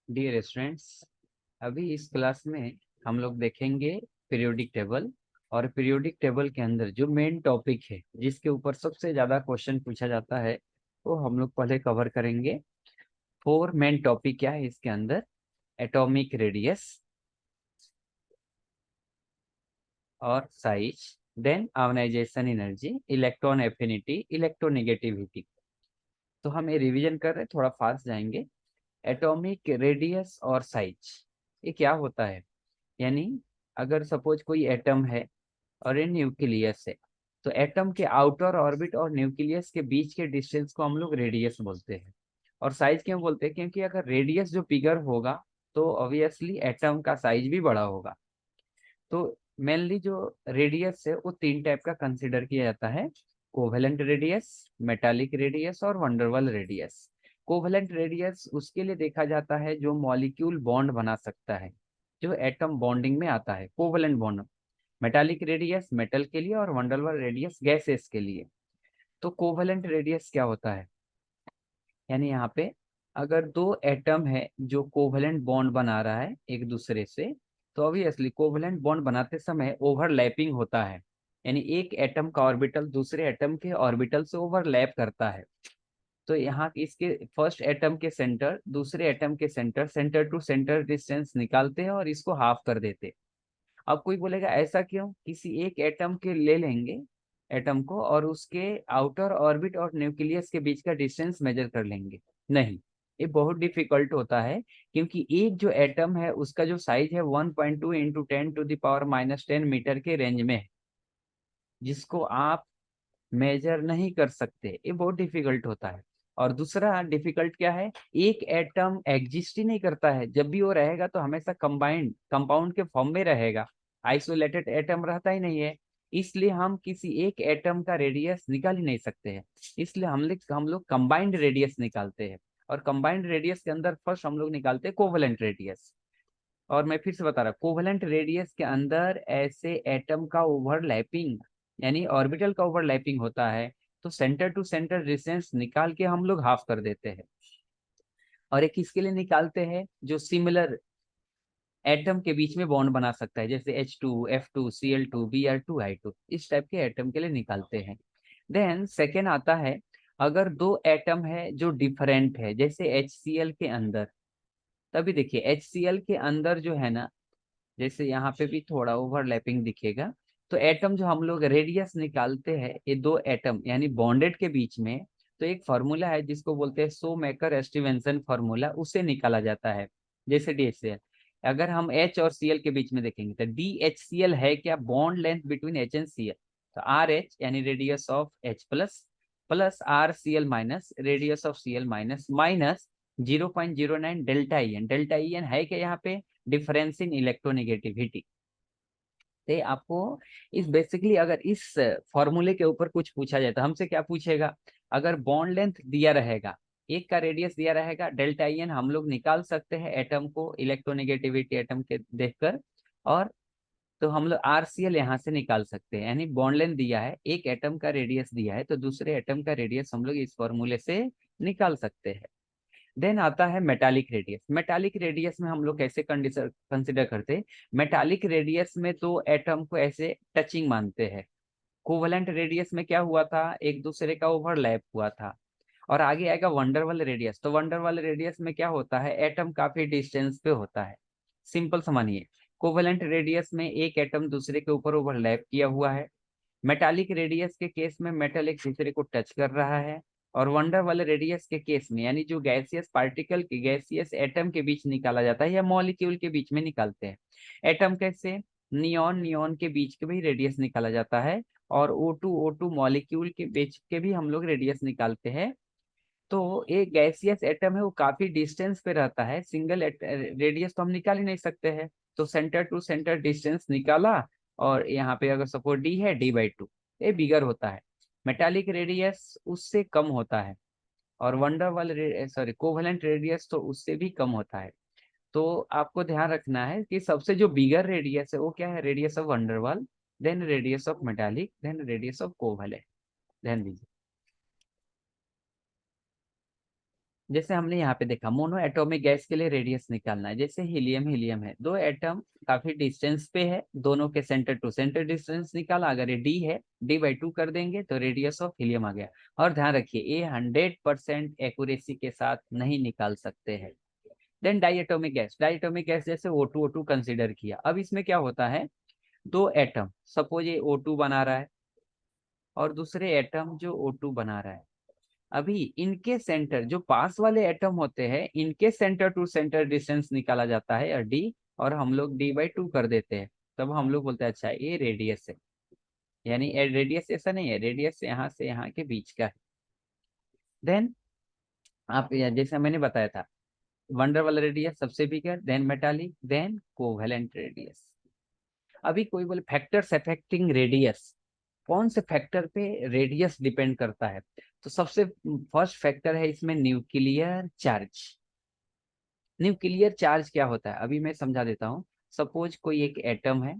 Dear students, अभी इस class में हम लोग देखेंगे पीरियोडिक टेबल। और पीरियोडिक टेबल के अंदर जो मेन टॉपिक है जिसके ऊपर सबसे ज़्यादा क्वेश्चन पूछा जाता है वो हम लोग पहले कवर करेंगे। फोर मेन टॉपिक क्या है इसके अंदर? एटॉमिक रेडियस और size, then ionization energy, electron affinity, electronegativity. तो हम ये रिवीजन कर रहे हैं, थोड़ा फास्ट जाएंगे। एटॉमिक रेडियस और साइज ये क्या होता है? यानी अगर सपोज कोई एटम है और ये न्यूक्लियस है, तो एटम के आउटर ऑर्बिट और न्यूक्लियस के बीच के डिस्टेंस को हम लोग रेडियस बोलते हैं। और साइज क्यों बोलते हैं? क्योंकि अगर रेडियस जो बिगर होगा तो ऑब्वियसली एटम का साइज भी बड़ा होगा। तो मेनली जो रेडियस है वो तीन टाइप का कंसिडर किया जाता है: कोवेलेंट रेडियस, मेटालिक रेडियस और वंडरवॉल रेडियस। कोवेलेंट रेडियस उसके लिए देखा जाता है जो मॉलिक्यूल बॉन्ड बना सकता है, जो एटम बॉन्डिंग में आता है, covalent bond. Metallic radius metal के लिए और वंडरवॉल रेडियस गैसेस के लिए। तो कोवेलेंट रेडियस क्या होता है? यानी यहाँ पे अगर दो एटम है जो कोवेलेंट बॉन्ड बना रहा है एक दूसरे से, तो ऑब्वियसली कोवेलेंट बॉन्ड बनाते समय ओवरलैपिंग होता है। यानी एक एटम का ऑर्बिटल दूसरे एटम के ऑर्बिटल से ओवरलैप करता है। तो यहाँ इसके फर्स्ट एटम के सेंटर दूसरे एटम के centre, centre to centre distance निकालते हैं और इसको हाफ कर देते हैं। अब कोई बोलेगा ऐसा क्यों? किसी एक एटम के ले लेंगे एटम को और उसके आउटर ऑर्बिट और न्यूक्लियस के बीच का डिस्टेंस मेजर कर लेंगे। नहीं, ये बहुत डिफिकल्ट होता है, क्योंकि एक जो एटम है उसका जो साइज है 1.2 इंटू 10⁻⁻10 मीटर के रेंज में है, जिसको आप मेजर नहीं कर सकते। ये बहुत डिफिकल्ट होता है। और दूसरा डिफिकल्ट क्या है? एक एटम एग्जिस्ट ही नहीं करता है। जब भी वो रहेगा तो हमेशा कंबाइंड कंपाउंड के फॉर्म में रहेगा, आइसोलेटेड एटम रहता ही नहीं है। इसलिए हम किसी एक एटम का रेडियस निकाल ही नहीं सकते हैं। इसलिए हम लोग कंबाइंड रेडियस निकालते हैं। और कंबाइंड रेडियस के अंदर फर्स्ट हम लोग निकालते हैं कोवेलेंट रेडियस। और मैं फिर से बता रहा, कोवेलेंट रेडियस के अंदर ऐसे एटम का ओवरलैपिंग यानी ऑर्बिटल का ओवरलैपिंग होता है, तो सेंटर टू सेंटर डिस्टेंस निकाल के हम लोग हाफ कर देते हैं। और एक किसके लिए निकालते हैं? जो सिमिलर एटम के बीच में बॉन्ड बना सकता है, जैसे H2 F2 Cl2 Br2 I2, इस टाइप के एटम के लिए निकालते हैं। देन सेकेंड आता है, अगर दो एटम है जो डिफरेंट है, जैसे HCl के अंदर। तभी देखिए HCl के अंदर जो है ना, जैसे यहाँ पे भी थोड़ा ओवरलैपिंग दिखेगा। तो एटम जो हम लोग रेडियस निकालते हैं ये दो एटम यानी बॉन्डेड के बीच में, तो एक फॉर्मूला है जिसको बोलते हैं शोमेकर स्टीवेंसन फार्मूला, उससे निकाला जाता है। जैसे DHCl, अगर हम H और Cl के बीच में देखेंगे तो DHCl है क्या? Bond length between H and Cl। तो RH यानी radius of H plus, plus RCl minus radius of Cl minus, minus 0.09 delta E N. Delta E N है क्या यहाँ पे? Difference in electronegativity. ते आपको इस बेसिकली अगर इस फॉर्मूले के ऊपर कुछ पूछा जाए तो हमसे क्या पूछेगा? अगर बॉन्ड लेंथ दिया रहेगा, एक का रेडियस दिया रहेगा, डेल्टा ई एन हम लोग निकाल सकते हैं एटम को इलेक्ट्रोनेगेटिविटी एटम के देखकर। और तो हम लोग RCl यहाँ से निकाल सकते हैं। यानी बॉन्ड लेंथ दिया है, एक एटम का रेडियस दिया है, तो दूसरे एटम का रेडियस हम लोग इस फॉर्मूले से निकाल सकते हैं। देन आता है मेटालिक रेडियस। मेटालिक रेडियस में हम लोग कैसे कंसिडर करते हैं? मेटालिक रेडियस में तो एटम को ऐसे टचिंग मानते हैं। कोवेलेंट रेडियस में क्या हुआ था? एक दूसरे का ओवरलैप हुआ था। और आगे आएगा वंडरवॉल रेडियस। तो वंडरवॉल रेडियस में क्या होता है? एटम काफी डिस्टेंस पे होता है। सिंपल समझिए, कोवेलेंट रेडियस में एक एटम दूसरे के ऊपर ओवरलैप किया हुआ है। मेटालिक रेडियस के केस में मेटल एक दूसरे को टच कर रहा है। और वंडर वाले रेडियस के केस में, यानी जो गैसियस पार्टिकल के गैसियस एटम के बीच निकाला जाता है या मॉलिक्यूल के बीच में निकालते हैं। एटम कैसे? नियॉन नियॉन के बीच के भी रेडियस निकाला जाता है। और O2 मॉलिक्यूल के बीच के भी हम लोग रेडियस निकालते हैं। तो एक गैसियस एटम है वो काफी डिस्टेंस पे रहता है, सिंगल रेडियस तो हम निकाल ही नहीं सकते हैं। तो सेंटर टू सेंटर डिस्टेंस निकाला, और यहाँ पे अगर सपोज D है D/2, ये बिगर होता है। मेटालिक रेडियस उससे कम होता है। और वंडर वाले सॉरी कोवेलेंट रेडियस तो उससे भी कम होता है। तो आपको ध्यान रखना है कि सबसे जो बिगर रेडियस है वो क्या है? Radius of van der Waals, then radius of metallic, then radius of covalent. ध्यान दीजिए। जैसे हमने यहाँ पे देखा मोनो एटॉमिक गैस के लिए रेडियस निकालना है। जैसे हीलियम हीलियम है, दो एटम काफी डिस्टेंस पे है, दोनों के सेंटर टू सेंटर डिस्टेंस निकाला। अगर ये डी है, डी/2 कर देंगे तो रेडियस ऑफ हीलियम आ गया। और ध्यान रखिए ये 100% एक्यूरेसी के साथ नहीं निकाल सकते हैं। Then diatomic gas, diatomic gas जैसे O2 कंसिडर किया। अब इसमें क्या होता है, दो एटम, सपोज ये O2 बना रहा है और दूसरे एटम जो O2 बना रहा है, अभी इनके सेंटर जो पास वाले एटम होते हैं, इनके सेंटर टू सेंटर डिस्टेंस निकाला जाता है या डी, और हम लोग डी/2 कर देते हैं। तब हम लोग बोलते हैं अच्छा ये रेडियस है। यानी रेडियस ऐसा नहीं है, रेडियस यहाँ से यहाँ के बीच का है। देन आप जैसे मैंने बताया था, वंडर वाला रेडियस सबसे bigger, then metallic, then covalent radius. अभी कोई बोले फैक्टर्स अफेक्टिंग रेडियस, कौन से फैक्टर पे रेडियस डिपेंड करता है? तो सबसे फर्स्ट फैक्टर है इसमें न्यूक्लियर चार्ज। न्यूक्लियर चार्ज क्या होता है अभी मैं समझा देता हूँ। सपोज कोई एक एटम है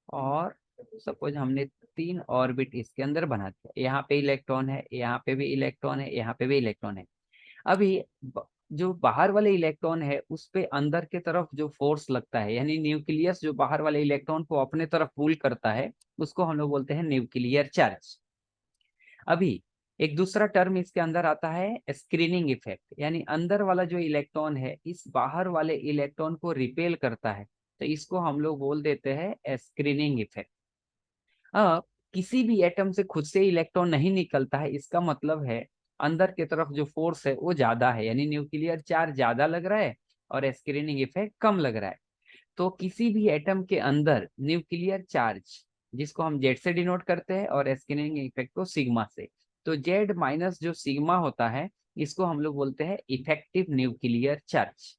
और सपोज हमने 3 ऑर्बिट इसके अंदर बना दिया, यहाँ पे इलेक्ट्रॉन है, यहाँ पे भी इलेक्ट्रॉन है, यहाँ पे भी इलेक्ट्रॉन है। अभी जो बाहर वाले इलेक्ट्रॉन है उस पे अंदर के तरफ जो फोर्स लगता है, यानी न्यूक्लियस जो बाहर वाले इलेक्ट्रॉन को अपने तरफ पुल करता है, उसको हम लोग बोलते हैं न्यूक्लियर चार्ज। अभी एक दूसरा टर्म इसके अंदर आता है स्क्रीनिंग इफेक्ट, यानी अंदर वाला जो इलेक्ट्रॉन है इस बाहर वाले इलेक्ट्रॉन को रिपेल करता है, तो इसको हम लोग बोल देते हैं स्क्रीनिंग इफेक्ट। अब किसी भी एटम से खुद से इलेक्ट्रॉन नहीं निकलता है, इसका मतलब है अंदर की तरफ जो फोर्स है वो ज्यादा है, यानी न्यूक्लियर चार्ज ज्यादा लग रहा है और स्क्रीनिंग इफेक्ट कम लग रहा है। तो किसी भी एटम के अंदर न्यूक्लियर चार्ज, जिसको हम जेड से डिनोट करते हैं और स्क्रीनिंग इफेक्ट को सिग्मा से, तो जेड माइनस जो सिग्मा होता है इसको हम लोग बोलते हैं इफेक्टिव न्यूक्लियर चार्ज।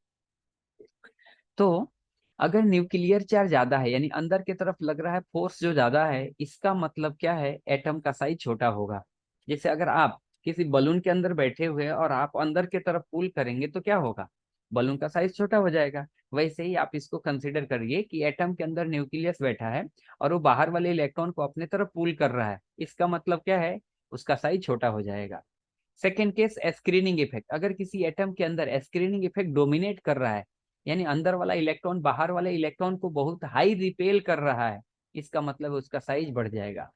तो अगर न्यूक्लियर चार्ज ज्यादा है, यानी अंदर की तरफ लग रहा है फोर्स जो ज्यादा है, इसका मतलब क्या है, एटम का साइज छोटा होगा। जैसे अगर आप किसी बलून के अंदर बैठे हुए हैं और आप अंदर की तरफ पुल करेंगे तो क्या होगा, बलून का साइज छोटा हो जाएगा। वैसे ही आप इसको कंसिडर करिए कि एटम के अंदर न्यूक्लियस बैठा है और वो बाहर वाले इलेक्ट्रॉन को अपने तरफ पुल कर रहा है, इसका मतलब क्या है, उसका साइज छोटा हो जाएगा। सेकेंड केस स्क्रीनिंग इफेक्ट, अगर किसी एटम के अंदर स्क्रीनिंग इफेक्ट डोमिनेट कर रहा है, यानी अंदर वाला इलेक्ट्रॉन बाहर वाले इलेक्ट्रॉन को बहुत हाई रिपेल कर रहा है, इसका मतलब उसका साइज बढ़ जाएगा।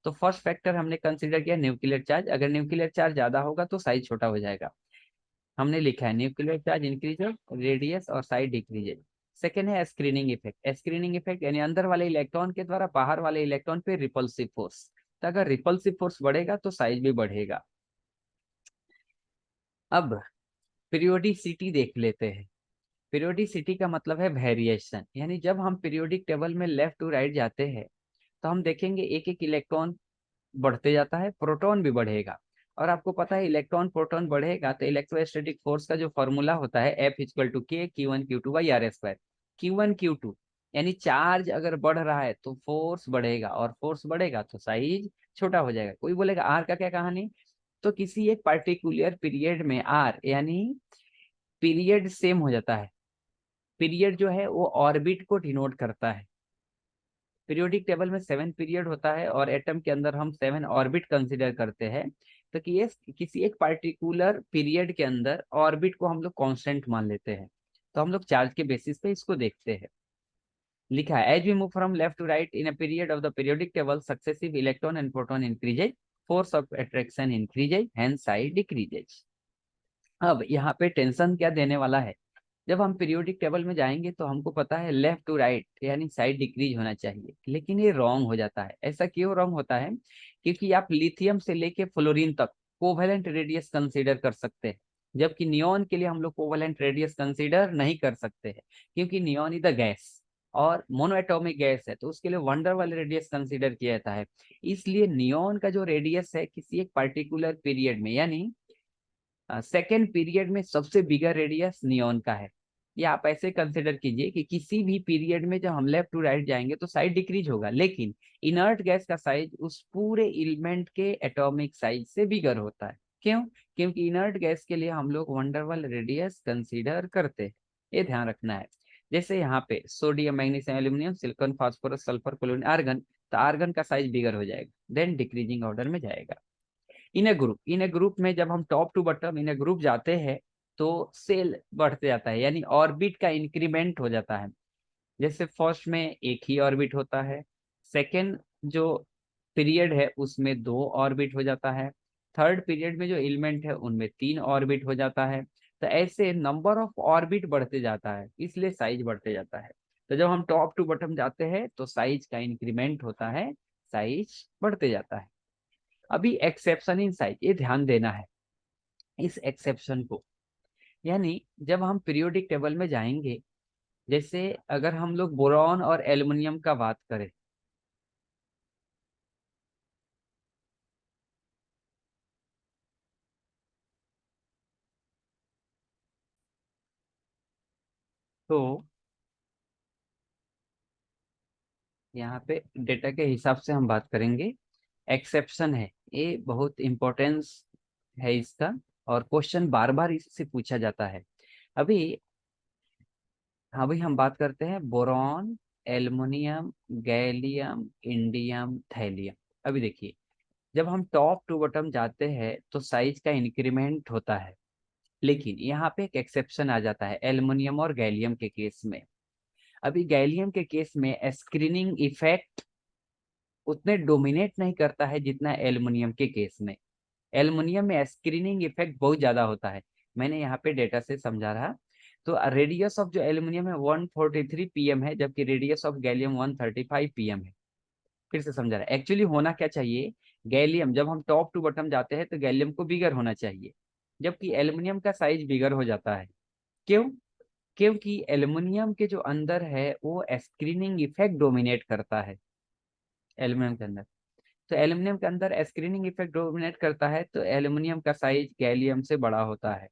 तो फर्स्ट फैक्टर हमने कंसीडर किया न्यूक्लियर चार्ज, अगर न्यूक्लियर चार्ज ज्यादा होगा तो साइज छोटा हो जाएगा। हमने लिखा है न्यूक्लियर चार्ज इंक्रीजेज, रेडियस और साइज डिक्रीजेज। सेकेंड है स्क्रीनिंग इफेक्ट, स्क्रीनिंग इफेक्ट यानी अंदर वाले इलेक्ट्रॉन के द्वारा बाहर वाले इलेक्ट्रॉन पे रिपल्सिव फोर्स, तो अगर रिपल्सिव फोर्स बढ़ेगा तो साइज भी बढ़ेगा। अब पीरियोडिसिटी देख लेते हैं। पीरियोडिसिटी का मतलब है वेरिएशन, यानी जब हम पीरियोडिक टेबल में लेफ्ट टू राइट जाते हैं तो हम देखेंगे एक एक इलेक्ट्रॉन बढ़ते जाता है, प्रोटॉन भी बढ़ेगा। और आपको पता है इलेक्ट्रॉन प्रोटॉन बढ़ेगा तो इलेक्ट्रोस्टैटिक फोर्स का जो फॉर्मूला होता है F=K Q1 Q2/r²। Q1 Q2 यानी चार्ज अगर बढ़ रहा है तो फोर्स बढ़ेगा, और फोर्स बढ़ेगा तो साइज छोटा हो जाएगा। कोई बोलेगा आर का क्या कहानी, तो किसी एक पार्टिकुलर पीरियड में आर यानी पीरियड सेम हो जाता है। पीरियड जो है वो ऑर्बिट को डिनोट करता है। पीरियोडिक टेबल में 7 पीरियड होता है और एटम के अंदर हम 7 ऑर्बिट कंसिडर करते हैं। तो कि ये किसी एक पार्टिकुलर पीरियड के अंदर ऑर्बिट को हम लोग कांस्टेंट मान लेते हैं, तो हम लोग चार्ज के बेसिस पे इसको देखते हैं। लिखा है as we move from left to right in a period of the periodic table successive electron and proton increases, force of attraction increases, hence size decreases. अब यहाँ पे टेंशन क्या देने वाला है, जब हम पीरियोडिक टेबल में जाएंगे तो हमको पता है लेफ्ट टू राइट यानी साइड डिक्रीज होना चाहिए, लेकिन ये रॉन्ग हो जाता है। ऐसा क्यों रॉन्ग होता है, क्योंकि आप लिथियम से लेके फ्लोरीन तक कोवेलेंट रेडियस कंसीडर कर सकते हैं, जबकि नियोन के लिए हम लोग कोवेलेंट रेडियस कंसीडर नहीं कर सकते हैं, क्योंकि नियोन इज द गैस और मोनोएटॉमिक गैस है, तो उसके लिए वंडर वाले रेडियस कंसीडर किया जाता है। इसलिए नियोन का जो रेडियस है किसी एक पर्टिकुलर पीरियड में, यानी सेकेंड पीरियड में सबसे बिगर रेडियस नियोन का है। या आप ऐसे कंसिडर कीजिए कि किसी भी पीरियड में जब हम लेफ्ट टू राइट जाएंगे तो साइज डिक्रीज होगा, लेकिन इनर्ट गैस का साइज उस पूरे एलिमेंट के एटॉमिक साइज से बिगर होता है। क्यों, क्योंकि इनर्ट गैस के लिए हम लोग वंडरवल रेडियस कंसीडर करते हैं, ये ध्यान रखना है। जैसे यहाँ पे sodium magnesium aluminium silicon phosphorus sulphur chlorine argon, तो आर्गन का साइज बिगर हो जाएगा, देन डिक्रीजिंग ऑर्डर में जाएगा। इन ए ग्रुप में जब हम top to bottom in a group जाते हैं तो सेल बढ़ते जाता है, यानी ऑर्बिट का इंक्रीमेंट हो जाता है। जैसे फर्स्ट में एक ही ऑर्बिट होता है, सेकेंड जो पीरियड है उसमें दो ऑर्बिट हो जाता है, थर्ड पीरियड में जो एलिमेंट है उनमें तीन ऑर्बिट हो जाता है। तो ऐसे नंबर ऑफ ऑर्बिट बढ़ते जाता है, इसलिए साइज बढ़ते जाता है। तो जब हम टॉप टू बॉटम जाते हैं तो साइज का इंक्रीमेंट होता है, साइज बढ़ते जाता है। अभी एक्सेप्शन इन साइज, ये ध्यान देना है इस एक्सेप्शन को। यानी जब हम पीरियोडिक टेबल में जाएंगे, जैसे अगर हम लोग बोरॉन और एल्युमिनियम का बात करें, तो यहाँ पे डेटा के हिसाब से हम बात करेंगे। एक्सेप्शन है, ये बहुत इम्पोर्टेंस है इसका, और क्वेश्चन बार बार इससे पूछा जाता है। अभी अभी हम बात करते हैं boron, aluminium, gallium, indium, thallium. अभी देखिए, जब हम टॉप टू बॉटम जाते हैं तो साइज का इंक्रीमेंट होता है, लेकिन यहाँ पे एक एक्सेप्शन आ जाता है एल्युमिनियम और गैलियम के केस में। अभी गैलियम के केस में स्क्रीनिंग इफेक्ट उतने डोमिनेट नहीं करता है जितना एल्युमिनियम के केस में। एल्युमिनियम में स्क्रीनिंग इफेक्ट बहुत ज्यादा होता है, मैंने यहाँ पे डेटा से समझा रहा। तो रेडियस ऑफ जो एल्युमिनियम है 143 पीएम है, जबकि रेडियस ऑफ गैलियम 135 पीएम है। फिर से समझा रहा, एक्चुअली होना क्या चाहिए, गैलियम जब हम टॉप टू बॉटम जाते हैं तो गैलियम को बिगर होना चाहिए, जबकि एल्युमिनियम का साइज बिगर हो जाता है। क्यों? क्योंकि एल्युमिनियम के जो अंदर है वो स्क्रीनिंग इफेक्ट डोमिनेट करता है एल्युमिनियम के अंदर। तो एल्युमिनियम के अंदर स्क्रीनिंग इफेक्ट डोमिनेट करता है, तो एल्युमिनियम का साइज गैलियम से बड़ा होता है।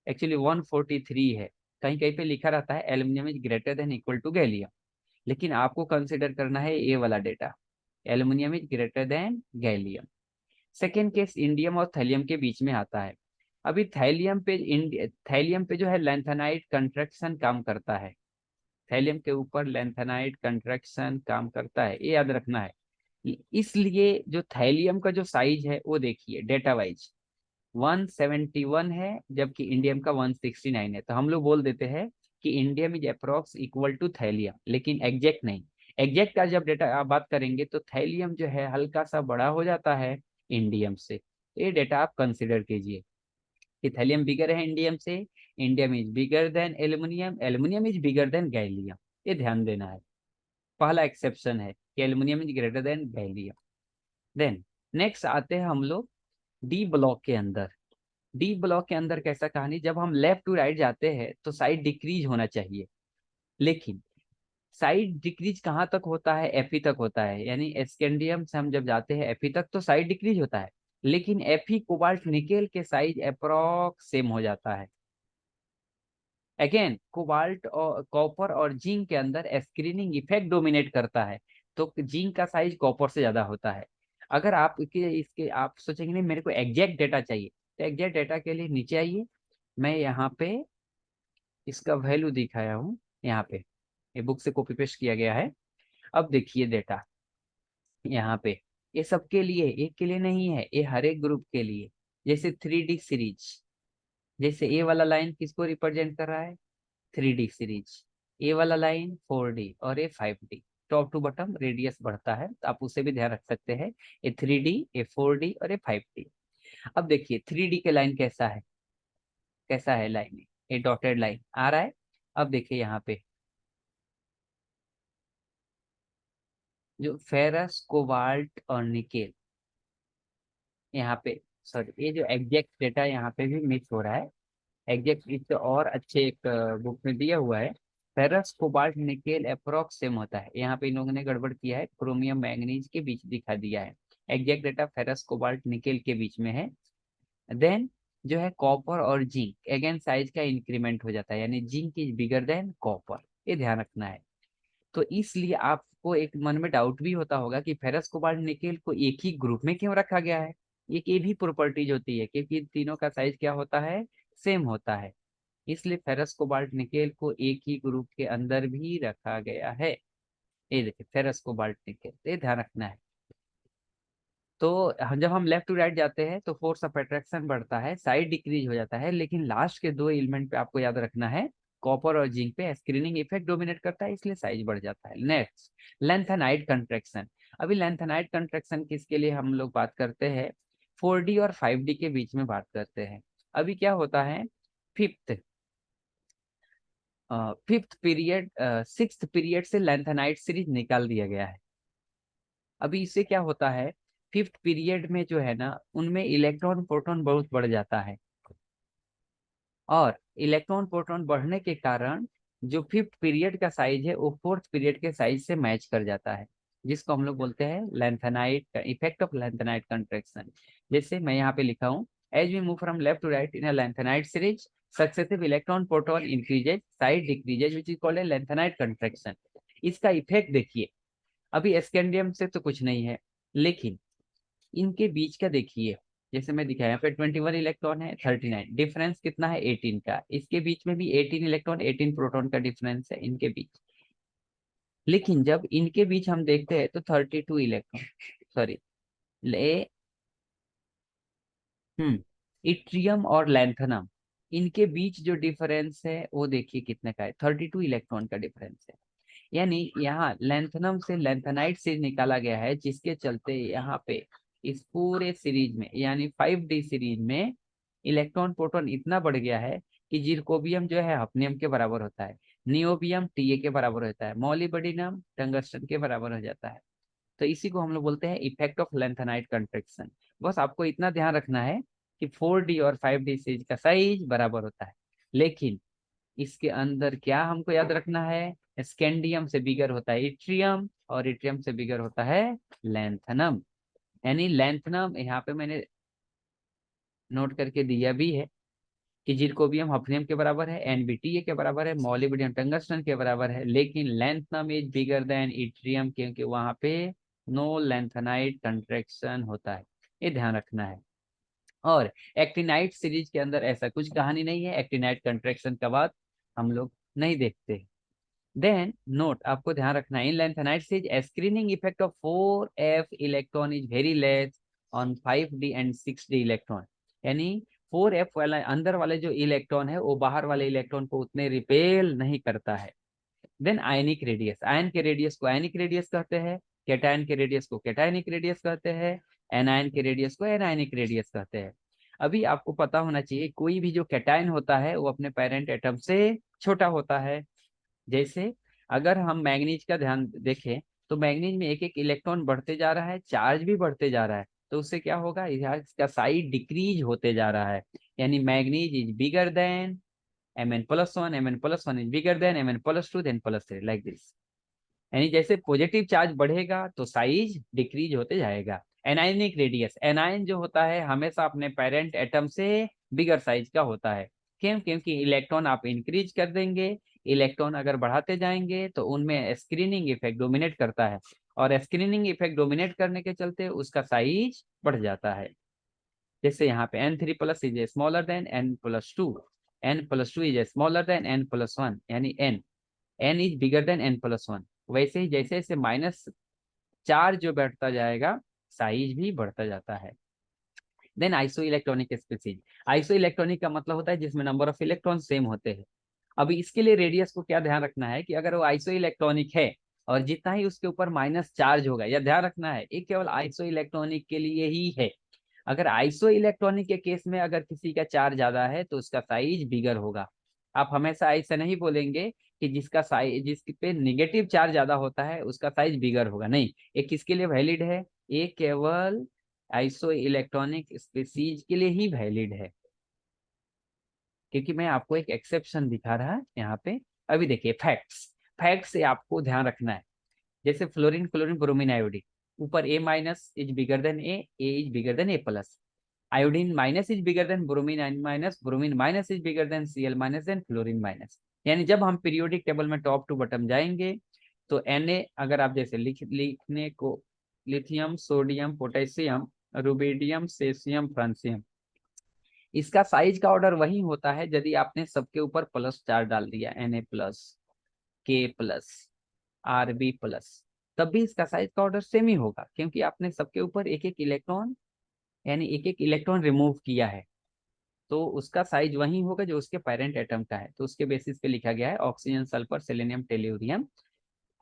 एक्चुअली 143 है, कहीं कहीं पे लिखा रहता है aluminium is greater than equal to gallium, लेकिन आपको कंसिडर करना है ये वाला data, aluminium is greater than gallium. Second case indium और थैलियम के बीच में आता है। अभी थैलियम पे जो है लैंथेनाइट कंट्रैक्शन काम करता है, थैलियम के ऊपर लैंथेनाइट कंट्रैक्शन काम करता है, ये याद रखना है। इसलिए जो थैलियम का जो साइज है वो देखिए डेटा वाइज 171 है, जबकि इंडियम का 169 है। तो हम लोग बोल देते हैं कि indium is approx equal to thallium, लेकिन एग्जैक्ट नहीं। एग्जैक्ट का जब डेटा आप बात करेंगे तो थैलियम जो है हल्का सा बड़ा हो जाता है इंडियम से। ये डेटा आप कंसिडर कीजिए कि थैलियम बिगर है इंडियम से, indium is bigger than aluminium, aluminium is bigger than gallium. ये ध्यान देना है, पहला एक्सेप्शन है कि aluminium is greater than gallium. Then next आते हैं हम लोग डी ब्लॉक के अंदर। डी ब्लॉक के अंदर कैसा कहानी, जब हम लेफ्ट टू राइट जाते हैं तो साइड डिक्रीज होना चाहिए, लेकिन साइड डिक्रीज कहाँ तक होता है, एफई तक होता है। यानी स्कैंडियम से हम जब जाते हैं एफई तक तो साइड डिक्रीज होता है, लेकिन एफई कोबाल्ट निकेल के साइज अप्रोक्स सेम हो जाता है। अगेन कोबाल्ट और कॉपर और जिंक के अंदर स्क्रीनिंग इफेक्ट डोमिनेट करता है, तो जिंक का साइज कॉपर से ज्यादा होता है। अगर आप इसके आप सोचेंगे नहीं मेरे को एग्जैक्ट डेटा चाहिए, तो एग्जैक्ट डेटा के लिए नीचे आइए, मैं यहाँ पे इसका वैल्यू दिखाया हूँ, यहाँ पे ये बुक से कॉपी पेस्ट किया गया है। अब देखिए डेटा यहाँ पे, ये सबके लिए, एक के लिए नहीं है, ये हर एक ग्रुप के लिए। जैसे 3D सीरीज, जैसे ये वाला लाइन किसको रिप्रेजेंट कर रहा है, 3D सीरीज। ये वाला लाइन 4D और ये 5D। Top to bottom radius बढ़ता है, तो आप उसे भी ध्यान रख सकते हैं, ये 3D, ये 4D और ये 5D। अब देखिए 3D के लाइन कैसा है, कैसा है लाइन, ये डॉटेड लाइन आ रहा है। अब देखिए यहाँ पे जो फेरस कोबाल्ट और निकेल, यहाँ पे सॉरी ये जो एग्जैक्ट डेटा यहाँ पे भी मिस हो रहा है। एग्जैक्ट इससे और अच्छे एक बुक में दिया हुआ है, ferrous cobalt nickel approx same होता है। यहाँ पे इन लोगों ने गड़बड़ किया है, क्रोमियम मैंगनीज के बीच दिखा दिया है। Exact data ferrous cobalt nickel के बीच में है। देन जो है कॉपर और जिंक, अगेन साइज का इंक्रीमेंट हो जाता है, यानी zinc is bigger than copper, ये ध्यान रखना है। तो इसलिए आपको एक मन में डाउट भी होता होगा कि फेरस कोबाल्ट निकेल को एक ही ग्रुप में क्यों रखा गया है। ये भी प्रॉपर्टीज होती है, क्योंकि तीनों का साइज क्या होता है, सेम होता है, इसलिए फेरस कोबाल्ट निकेल को एक ही ग्रुप के अंदर भी रखा गया है। ये देखिए फेरस कोबाल्ट निकेल, ये ध्यान रखना है। तो जब हम लेफ्ट टू राइट जाते हैं तो फोर्स ऑफ अट्रैक्शन बढ़ता है, साइज डिक्रीज हो जाता है, लेकिन लास्ट के दो एलिमेंट पे आपको याद रखना है, कॉपर और जिंक पे स्क्रीनिंग इफेक्ट डोमिनेट करता है, इसलिए साइज बढ़ जाता है। Next, lanthanide contraction. अभी लेंथेनाइड कंट्रैक्शन किसके लिए हम लोग बात करते हैं, 4D और 5D के बीच में बात करते हैं। अभी क्या होता है, fifth fifth period sixth period से लेंथेनाइड सीरीज निकाल दिया गया है। अभी इससे क्या होता है, फिफ्थ पीरियड में जो है ना, उनमें इलेक्ट्रॉन प्रोटॉन बहुत बढ़ जाता है, और इलेक्ट्रॉन प्रोटॉन बढ़ने के कारण जो फिफ्थ पीरियड का साइज है वो फोर्थ पीरियड के साइज से मैच कर जाता है, जिसको हम लोग बोलते हैं लेंथेनाइड का इफेक्ट ऑफ लेंथेनाइड कंट्रैक्शन। जैसे मैं यहाँ पे लिखा हूँ, as we move from left to right in a lanthanide series, successive electron proton increases, size decreases, which is called a lanthanide contraction. इसका इफेक्ट देखिए, अभी स्कैंडियम से तो कुछ नहीं है, लेकिन इनके बीच का देखिए, जैसे मैं दिखाया, यहाँ पे 21 इलेक्ट्रॉन है, 39, डिफरेंस कितना है 18 का, इसके बीच में भी 18 इलेक्ट्रॉन 18 प्रोटॉन का डिफरेंस है इनके बीच। लेकिन जब इनके बीच हम देखते हैं तो 32 इलेक्ट्रॉन, सॉरी, ले इट्रियम और लैंथनम, इनके बीच जो डिफरेंस है वो देखिए कितने का है, 32 इलेक्ट्रॉन का डिफरेंस है। यानी यहाँ लैंथनम से लैंथेनाइड सीरीज निकाला गया है, जिसके चलते यहाँ पे इस पूरे सीरीज में यानी 5D सीरीज में इलेक्ट्रॉन प्रोटॉन इतना बढ़ गया है कि जिरकोबियम जो है हफनियम के बराबर होता है, नियोबियम TA के बराबर होता है, मॉलिब्डेनम टंगस्टन के बराबर हो जाता है। तो इसी को हम लोग बोलते हैं इफेक्ट ऑफ लेंथेनाइड कंट्रैक्शन। बस आपको इतना ध्यान रखना है कि 4D और 5D सीरीज का साइज बराबर होता है, लेकिन इसके अंदर क्या हमको याद रखना है, स्कैंडियम से बिगर होता है इट्रियम, और इट्रियम से बिगर होता है लैंथनम। यानी लैंथनम यहाँ पे मैंने नोट करके दिया भी है कि जिरकोबियम हफनियम के बराबर है, NbTA के बराबर है, मॉलिब्डेनम टंगस्टन के बराबर है, लेकिन lanthanum is bigger then yttrium, क्योंकि वहां पे नो लैंथेनाइड कंट्रैक्शन होता है, ये ध्यान रखना है। और एक्टिनाइड सीरीज के अंदर ऐसा कुछ कहानी नहीं है, एक्टिनाइड कंट्रैक्शन का बात हम लोग नहीं देखते। देन नोट, आपको ध्यान रखना है, in lanthanide series screening effect of 4f electron is very less on 5D and 6D electron. यानी 4f वाला अंदर वाले जो इलेक्ट्रॉन है वो बाहर वाले इलेक्ट्रॉन को उतने रिपेल नहीं करता है। देन आयनिक रेडियस, आयन के रेडियस को आयनिक रेडियस कहते हैं, कैटायन के रेडियस को कैटायनिक रेडियस कहते हैं, एनायन के रेडियस को एनायनिक रेडियस कहते हैं। अभी आपको पता होना चाहिए, कोई भी जो कैटायन होता है वो अपने पेरेंट एटम से छोटा होता है। जैसे अगर हम मैग्नीज का ध्यान देखें तो मैग्नीज में एक एक इलेक्ट्रॉन बढ़ते जा रहा है, चार्ज भी बढ़ते जा रहा है, तो उससे क्या होगा, इसका साइज डिक्रीज होते जा रहा है। यानी manganese is bigger than Mn+1, Mn+1 is bigger than Mn+2 then +3, like this. यानी जैसे पॉजिटिव चार्ज बढ़ेगा तो साइज डिक्रीज होते जाएगा। एनायनिक रेडियस, एनायन जो होता है हमेशा अपने पेरेंट एटम से बिगर साइज का होता है। क्यों, क्योंकि इलेक्ट्रॉन आप इंक्रीज कर देंगे, इलेक्ट्रॉन अगर बढ़ाते जाएंगे तो उनमें स्क्रीनिंग इफेक्ट डोमिनेट करता है, और स्क्रीनिंग इफेक्ट डोमिनेट करने के चलते उसका साइज बढ़ जाता है। जैसे यहाँ पे N3+ is smaller than N+2, N+2 is smaller than N+1, यानी N is bigger then N+1। वैसे ही जैसे जैसे -4 जो बढ़ता जाएगा, साइज भी बढ़ता जाता है। Then isoelectronic species, isoelectronic का मतलब होता है जिसमें नंबर ऑफ इलेक्ट्रॉन सेम होते हैं। अभी इसके लिए रेडियस को क्या ध्यान रखना है कि अगर वो आइसो इलेक्ट्रॉनिक है और जितना ही उसके ऊपर माइनस चार्ज होगा, या ध्यान रखना है ये केवल आइसो इलेक्ट्रॉनिक के लिए ही है। अगर आइसो इलेक्ट्रॉनिक के केस में अगर किसी का चार्ज ज्यादा है तो उसका साइज बिगर होगा। आप हमेशा ऐसा नहीं बोलेंगे कि जिसका साइज, जिस पे निगेटिव चार्ज ज्यादा होता है उसका साइज बिगर होगा, नहीं। ये किसके लिए वैलिड है, ये केवल आइसो इलेक्ट्रॉनिक स्पीसीज के लिए ही वैलिड है, क्योंकि मैं आपको एक एक्सेप्शन दिखा रहा है यहाँ पे। अभी देखिए फैक्ट्स, फैक्ट्स से आपको ध्यान रखना है। जैसे फ्लोरीन क्लोरीन ब्रोमीन आयोडीन, ऊपर A- is bigger than A is bigger than A+, iodine minus is bigger than bromine minus, bromine minus is bigger than Cl minus then fluorine minus. यानी जब हम पीरियोडिक टेबल में top to bottom जाएंगे तो Na अगर आप जैसे लिखने को, lithium sodium potassium rubidium caesium francium, इसका साइज का ऑर्डर वही होता है यदि आपने सबके ऊपर +4 डाल दिया, Na+, K+, Rb+, तब भी इसका साइज का ऑर्डर सेम ही होगा, क्योंकि आपने सबके ऊपर एक एक इलेक्ट्रॉन यानी एक एक इलेक्ट्रॉन रिमूव किया है, तो उसका साइज वही होगा जो उसके पेरेंट एटम का है। तो उसके बेसिस पे लिखा गया है oxygen, sulphur, selenium, tellurium,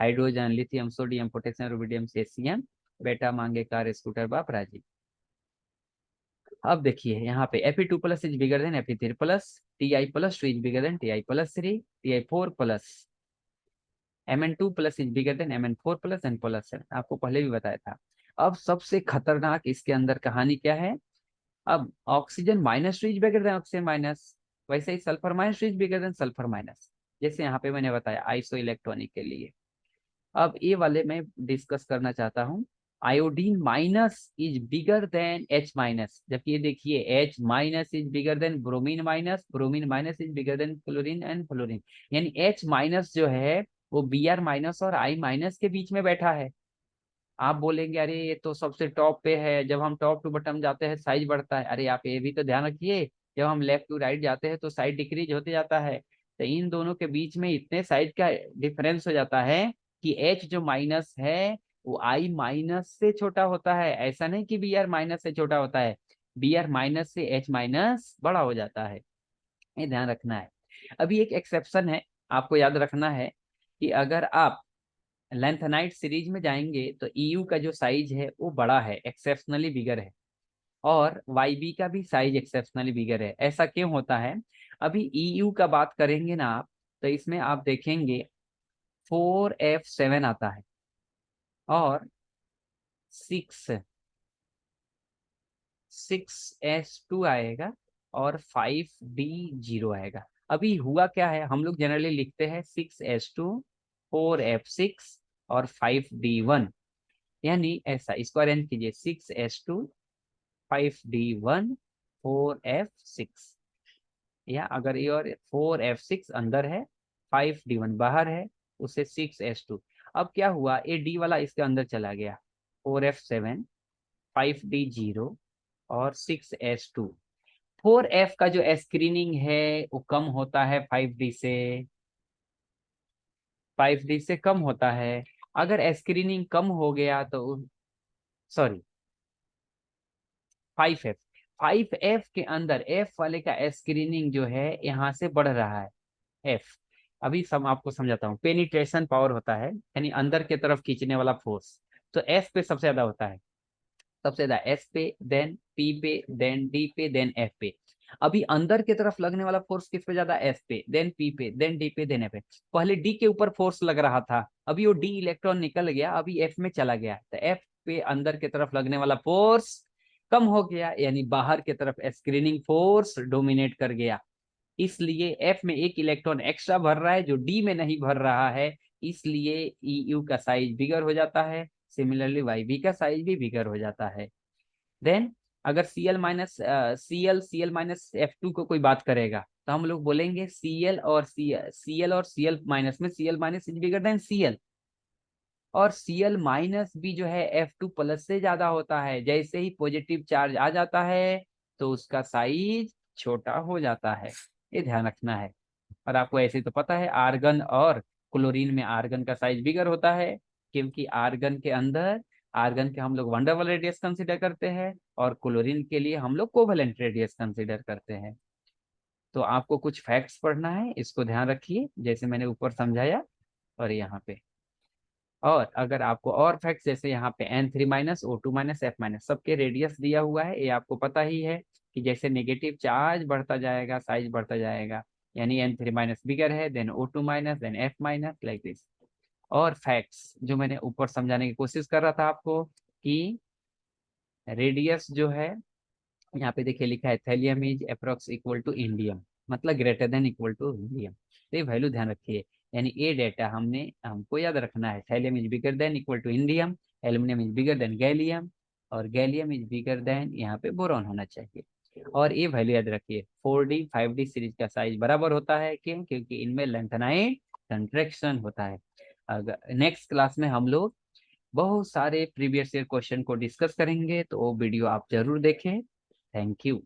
hydrogen, lithium, sodium, potassium, rubidium, caesium, बेटा मांगे कार, स्कूटर, बाप, राजी। अब देखिए यहाँ पे Fe2 plus is bigger then Fe3 plus, Ti plus 2 is bigger then Ti plus 3, Ti4 plus, Mn2 plus is bigger then Mn4 plus, N plus 7। आपको पहले भी बताया था। अब सबसे खतरनाक इसके अंदर कहानी क्या है, अब oxygen minus 2 is bigger than oxygen minus, वैसे ही sulphur minus 2 is bigger than sulphur minus, जैसे यहाँ पे मैंने बताया आइसो इलेक्ट्रॉनिक के लिए। अब ये वाले मैं डिस्कस करना चाहता हूँ, iodine minus is bigger then H minus, जबकि ये देखिए H minus is bigger than bromine minus, bromine minus is bigger than chlorine and fluorine, यानी H माइनस जो है वो Br माइनस और I माइनस के बीच में बैठा है। आप बोलेंगे अरे ये तो सबसे टॉप पे है, जब हम टॉप टू बटम जाते हैं साइज बढ़ता है। अरे आप ये भी तो ध्यान रखिए, जब हम लेफ्ट टू राइट जाते हैं तो साइज डिक्रीज होते जाता है। तो इन दोनों के बीच में इतने साइज का डिफरेंस हो जाता है कि H जो माइनस है वो I माइनस से छोटा होता है। ऐसा नहीं कि Br माइनस से छोटा होता है, Br माइनस से H माइनस बड़ा हो जाता है। ये ध्यान रखना है। अभी एक एक्सेप्शन है, आपको याद रखना है कि अगर आप लेंथेनाइट सीरीज में जाएंगे तो EU का जो साइज है वो बड़ा है, एक्सेप्शनली बिगर है, और YB का भी साइज एक्सेप्शनली बिगर है। ऐसा क्यों होता है, अभी EU का बात करेंगे ना आप, तो इसमें आप देखेंगे 4F7 आता है और 6S2 आएगा और 5D0 आएगा। अभी हुआ क्या है, हम लोग जनरली लिखते हैं 6S2, 4F6 और 5D1, यानी ऐसा, इसको अरेंज कीजिए 6S2, 5D1, 4F6, या अगर ये और 4F6 अंदर है 5D1 बाहर है, उसे 6S2। अब क्या हुआ, ये D वाला इसके अंदर चला गया, 4F7, 5D0 और 6S2। 4F का जो स्क्रीनिंग है वो कम होता है 5D से, 5D से कम होता है। अगर स्क्रीनिंग कम हो गया तो सॉरी 5F, 5F के अंदर F वाले का स्क्रीनिंग जो है यहाँ से बढ़ रहा है। F अभी सब आपको समझाता हूँ, पेनिट्रेशन पावर होता है यानी अंदर की तरफ खींचने वाला फोर्स, तो F पे सबसे ज्यादा होता है, सबसे ज्यादा S पे, देन P पे, देन D पे, देन F पे। अभी अंदर की तरफ लगने वाला फोर्स किस पे ज्यादा, S पे, देन P पे, देन D पे, देन F पे। पहले D के ऊपर फोर्स लग रहा था, अभी वो D इलेक्ट्रॉन निकल गया, अभी F में चला गया, तो F पे अंदर की तरफ लगने वाला फोर्स कम हो गया, यानी बाहर की तरफ स्क्रीनिंग फोर्स डोमिनेट कर गया। इसलिए F में एक इलेक्ट्रॉन एक्स्ट्रा भर रहा है जो D में नहीं भर रहा है, इसलिए EU का साइज बिगर हो जाता है। सिमिलरली YB का साइज भी बिगर हो जाता है। देन अगर Cl माइनस F2 को कोई बात करेगा तो हम लोग बोलेंगे Cl और Cl माइनस में Cl minus is bigger than Cl, और Cl माइनस भी जो है F2 प्लस से ज्यादा होता है। जैसे ही पॉजिटिव चार्ज आ जाता है तो उसका साइज छोटा हो जाता है, ये ध्यान रखना है। और आपको ऐसे तो पता है आर्गन और क्लोरीन में आर्गन का साइज बिगर होता है, क्योंकि आर्गन के हम लोग वंडरवल रेडियस कंसीडर करते हैं और क्लोरीन के लिए हम लोग कोवेलेंट रेडियस कंसीडर करते हैं। तो आपको कुछ फैक्ट्स पढ़ना है, इसको ध्यान रखिए जैसे मैंने ऊपर समझाया और यहाँ पे। और अगर आपको और फैक्ट्स जैसे यहाँ पे N3 minus, O2 minus, F minus सबके रेडियस दिया हुआ है, ये आपको पता ही है कि जैसे नेगेटिव चार्ज बढ़ता जाएगा साइज बढ़ता जाएगा, यानी N3 माइनस बिगर है then O2 minus then F minus, like this. और फैक्ट्स जो मैंने ऊपर समझाने की कोशिश कर रहा था आपको कि रेडियस जो है यहाँ पे देखिए लिखा है thallium is approx equal to indium, मतलब greater than equal to indium. तो ये वैल्यू ध्यान रखिए, यानी ये डेटा हमको याद रखना है। Thallium is bigger than equal to indium, aluminium is bigger than gallium, और गैलियम इज बिगर देन यहाँ पे बोरॉन होना चाहिए। और ये वैल्यू याद रखिए 4D 5D सीरीज का साइज बराबर होता है, क्यों, क्योंकि इनमें लेंथेनाइट कंट्रैक्शन होता है। अगर नेक्स्ट क्लास में हम लोग बहुत सारे प्रीवियस ईयर क्वेश्चन को डिस्कस करेंगे, तो वो वीडियो आप जरूर देखें। Thank you.